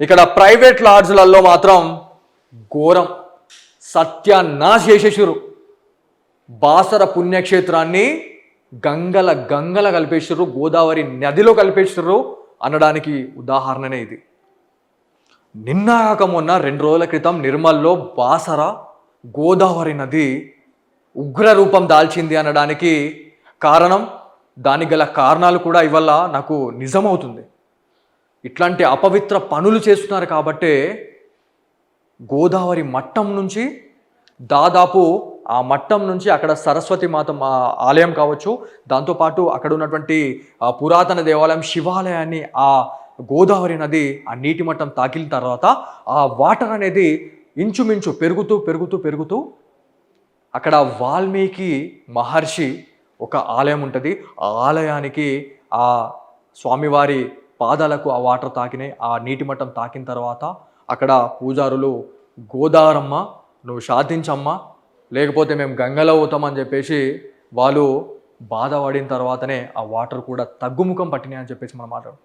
ఇక్కడ ప్రైవేట్ లాడ్జ్లలో మాత్రం ఘోరం సత్యానాశ చేసేసారు. బాసర పుణ్యక్షేత్రాన్ని గంగల కలిపేసారు, గోదావరి నదిలో కలిపేసారు అనడానికి ఉదాహరణనే ఇది. నిన్నాక మొన్న 2 రోజుల క్రితం నిర్మల్లో బాసర గోదావరి నది ఉగ్ర రూపం దాల్చింది అనడానికి కారణం, దానికి గల కారణాలు కూడా ఇవాళ నాకు నిజమవుతుంది. ఇట్లాంటి అపవిత్ర పనులు చేస్తున్నారు కాబట్టే గోదావరి మట్టం నుంచి దాదాపు ఆ మట్టం నుంచి అక్కడ సరస్వతి మాత ఆలయం కావచ్చు, దాంతోపాటు అక్కడ ఉన్నటువంటి పురాతన దేవాలయం శివాలయాన్ని ఆ గోదావరి నది ఆ నీటి మట్టం తాకిన తర్వాత ఆ వాటర్ అనేది ఇంచుమించు పెరుగుతూ అక్కడ వాల్మీకి మహర్షి ఒక ఆలయం ఉంటుంది. ఆ ఆలయానికి ఆ స్వామివారి పాదాలకు ఆ వాటర్ తాకినాయి. ఆ నీటి మట్టం తాకిన తర్వాత అక్కడ పూజారులు గోదావరమ్మ నువ్వు శాంతించమ్మా, లేకపోతే మేము గంగలో అవుతామని చెప్పేసి వాళ్ళు బాధపడిన తర్వాతనే ఆ వాటర్ కూడా తగ్గుముఖం పట్టినాయి అని చెప్పేసి మనం మాట్లాడు.